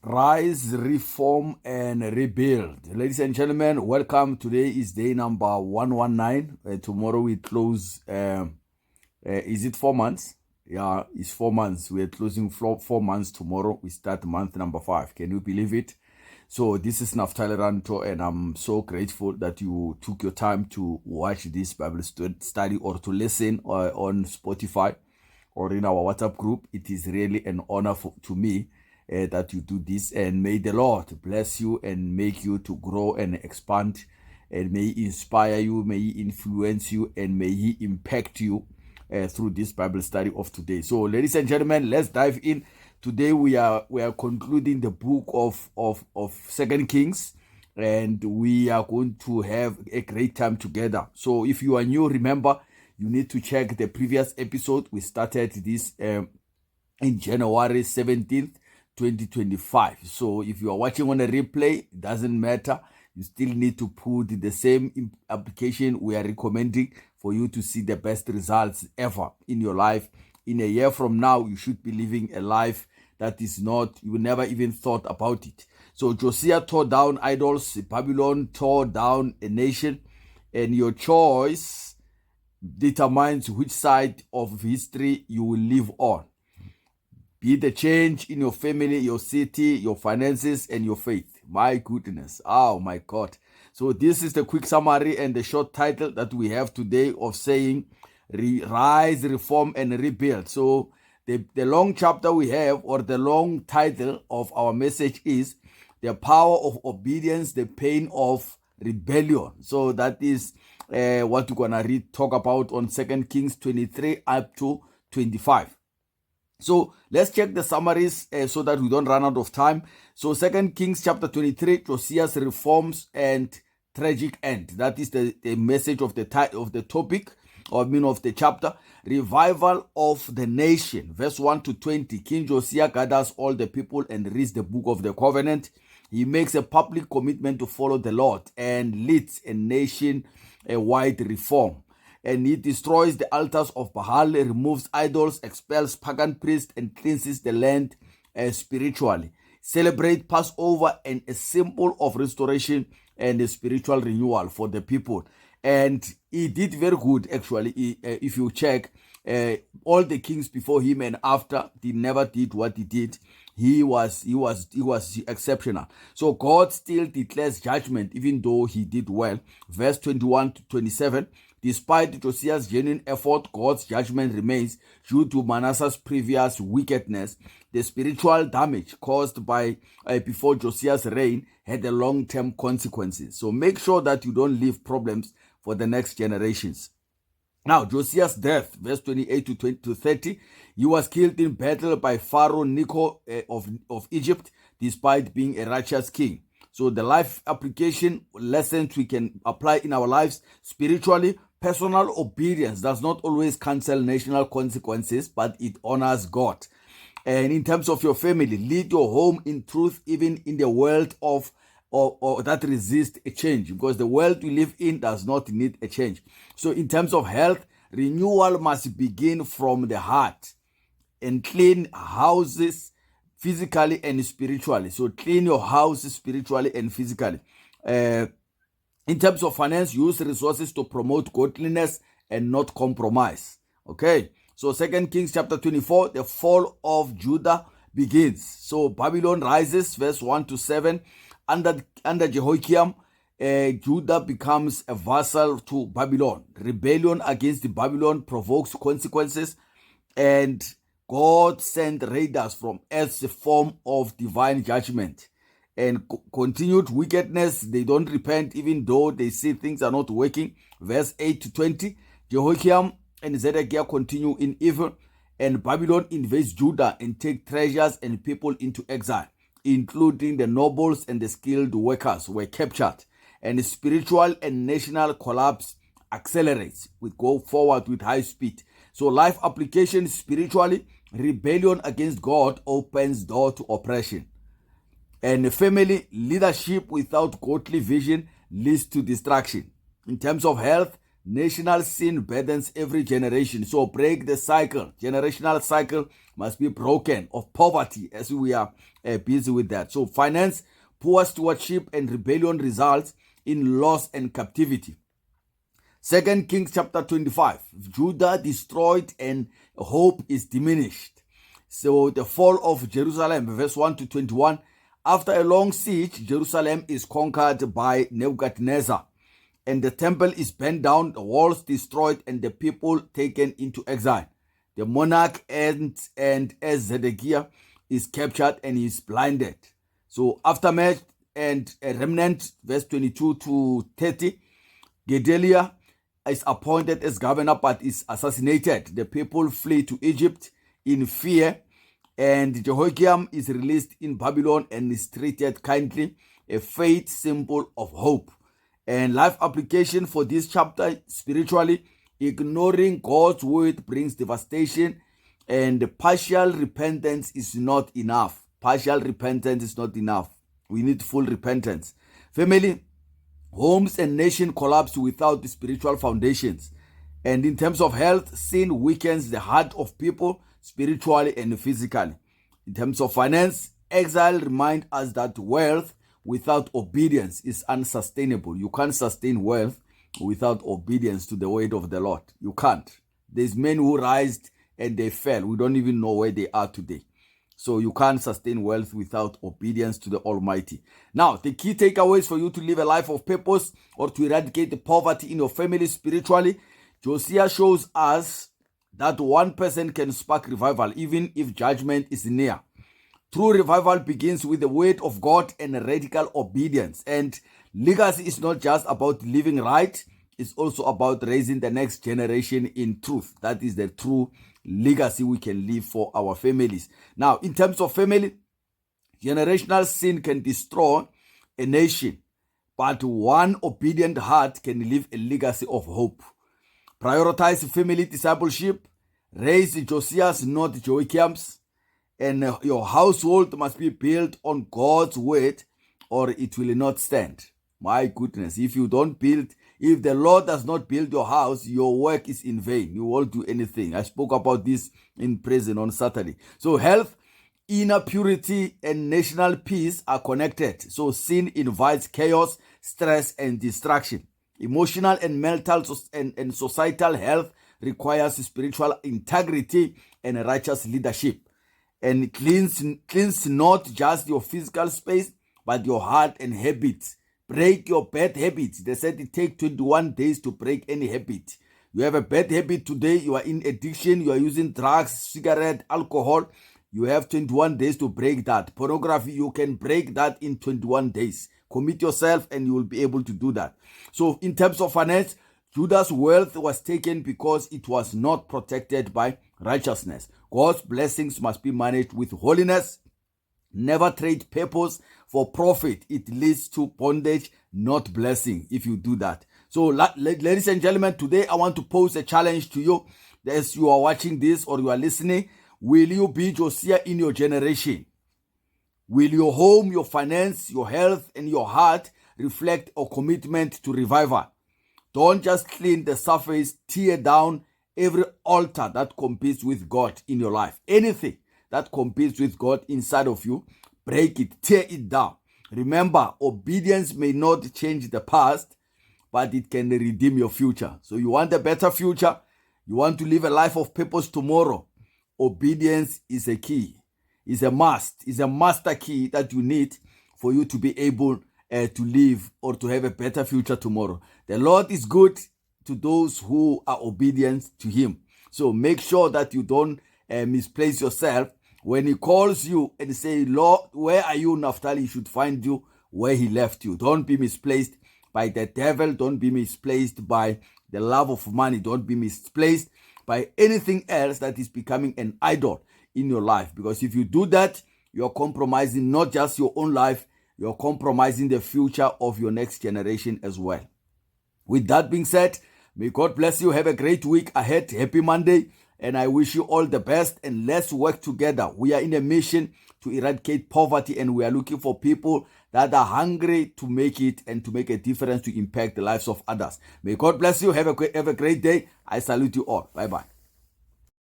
Rise, reform, and rebuild. Ladies and gentlemen, welcome. Today is day number 119. Tomorrow we close. Is it 4 months? Yeah, it's 4 months. We are closing 4 months tomorrow. We start month number 5. Can you believe it? So this is Naftaly Rantho, and I'm so grateful that you took your time to watch this Bible study or to listen on Spotify or in our WhatsApp group. It is really an honor to me that you do this, and may the Lord bless you and make you to grow and expand, and may He inspire you, may He influence you, and may He impact you through this Bible study of today. So, ladies and gentlemen, let's dive in. Today we are concluding the book of Second Kings, and we are going to have a great time together. So, if you are new, remember you need to check the previous episode. We started this in January 17th. 2025. So if you are watching on a replay, it doesn't matter. You still need to put the same application we are recommending for you to see the best results ever in your life. In a year from now, you should be living a life that is not, you never even thought about it. So Josiah tore down idols, Babylon tore down a nation, and your choice determines which side of history you will live on. Be the change in your family, your city, your finances, and your faith. My goodness. Oh, my God. So this is the quick summary and the short title that we have today of saying, Rise, Reform, and Rebuild. So the long chapter we have, or the long title of our message is The Power of Obedience, the Pain of Rebellion. So that is what we're going to talk about on 2 Kings 23 up to 25. So let's check the summaries so that we don't run out of time. So 2 Kings chapter 23, Josiah's reforms and tragic end. That is the message of the topic, or of the chapter. Revival of the nation. Verse 1 to 20. King Josiah gathers all the people and reads the book of the covenant. He makes a public commitment to follow the Lord and leads a nation-wide reform. And he destroys the altars of Baal, removes idols, expels pagan priests, and cleanses the land spiritually. Celebrate Passover, and a symbol of restoration and a spiritual renewal for the people. And he did very good, actually. If you check, all the kings before him and after, they never did what he did. He was exceptional. So God still declares judgment, even though he did well. Verse 21 to 27. Despite Josiah's genuine effort, God's judgment remains due to Manasseh's previous wickedness. The spiritual damage caused by before Josiah's reign had a long-term consequences. So make sure that you don't leave problems for the next generations. Now, Josiah's death, verse 28 to 30, he was killed in battle by Pharaoh Necho of Egypt, despite being a righteous king. So the life application lessons we can apply in our lives spiritually. Personal obedience does not always cancel national consequences, but it honors God. And in terms of your family, lead your home in truth, even in the world of or that resists a change, because the world we live in does not need a change. So in terms of health, renewal must begin from the heart, and clean houses physically and spiritually. So clean your house spiritually and physically. In terms of finance, use resources to promote godliness and not compromise. Okay. So 2 Kings chapter 24, the fall of Judah begins. So Babylon rises, verse 1 to 7. Under Jehoiakim, Judah becomes a vassal to Babylon. Rebellion against Babylon provokes consequences, and God sent raiders from as a form of divine judgment. And continued wickedness, they don't repent even though they see things are not working. Verse 8 to 20, Jehoiakim and Zedekiah continue in evil, and Babylon invades Judah and take treasures and people into exile, including the nobles and the skilled workers were captured. And spiritual and national collapse accelerates. We go forward with high speed. So life application spiritually, rebellion against God opens door to oppression. And family leadership without godly vision leads to destruction. In terms of health, National sin burdens every generation. So break the cycle. Generational cycle must be broken of poverty as we are busy with that. So finance, poor stewardship and rebellion results in loss and captivity. 2 Kings chapter 25. Judah destroyed and hope is diminished. So the fall of Jerusalem, verse 1 to 21. After a long siege, Jerusalem is conquered by Nebuchadnezzar, and the temple is burnt down, the walls destroyed, and the people taken into exile. The monarch and as Zedekiah is captured and is blinded. So aftermath and a remnant, verse 22 to 30. Gedaliah is appointed as governor but is assassinated. The people flee to Egypt in fear, and Jehoiakim is released in Babylon and is treated kindly, a faith symbol of hope. And life application for this chapter spiritually: ignoring God's word brings devastation, and partial repentance is not enough. Partial repentance is not enough. We need full repentance. Family, homes and nation collapse without spiritual foundations. And in terms of health, sin weakens the heart of people spiritually and physically. In terms of finance, exile reminds us that wealth without obedience is unsustainable. You can't sustain wealth without obedience to the word of the Lord. You can't. There's men who rised and they fell. We don't even know where they are today. So you can't sustain wealth without obedience to the Almighty. Now, the key takeaways for you to live a life of purpose or to eradicate the poverty in your family spiritually: Josiah shows us that one person can spark revival even if judgment is near. True revival begins with the word of God and radical obedience. And legacy is not just about living right, it's also about raising the next generation in truth. That is the true legacy we can leave for our families. Now, in terms of family, generational sin can destroy a nation, but one obedient heart can leave a legacy of hope. Prioritize family discipleship. Raise Josiah's, not Joachim's. And your household must be built on God's word or it will not stand. My goodness, if the Lord does not build your house, your work is in vain. You won't do anything. I spoke about this in prison on Saturday. So health, inner purity, and national peace are connected. So sin invites chaos, stress, and distraction. Emotional and mental and societal health requires spiritual integrity and righteous leadership. And cleanse not just your physical space, but your heart and habits. Break your bad habits. They said it takes 21 days to break any habit. You have a bad habit today, you are in addiction, you are using drugs, cigarette, alcohol. You have 21 days to break that. Pornography, you can break that in 21 days. Commit yourself and you will be able to do that. So in terms of finance, Judah's wealth was taken because it was not protected by righteousness. God's blessings must be managed with holiness. Never trade purpose for profit. It leads to bondage, not blessing, if you do that. So, ladies and gentlemen, today I want to pose a challenge to you. As you are watching this or you are listening, will you be Josiah in your generation? Will your home, your finance, your health, and your heart reflect a commitment to revival? Don't just clean the surface, tear down every altar that competes with God in your life. Anything that competes with God inside of you, break it, tear it down. Remember, obedience may not change the past, but it can redeem your future. So you want a better future? You want to live a life of purpose tomorrow? Obedience is a key, is a must, is a master key that you need for you to be able to live or to have a better future tomorrow. The Lord is good to those who are obedient to Him. So make sure that you don't misplace yourself. When He calls you and say, Lord, where are you, Naftaly? He should find you where He left you. Don't be misplaced by the devil. Don't be misplaced by the love of money. Don't be misplaced by anything else that is becoming an idol in your life. Because if you do that, you're compromising not just your own life, you're compromising the future of your next generation as well. With that being said, may God bless you. Have a great week ahead. Happy Monday. And I wish you all the best. And let's work together. We are in a mission to eradicate poverty. And we are looking for people that are hungry to make it and to make a difference, to impact the lives of others. May God bless you. Have a great day. I salute you all. Bye-bye.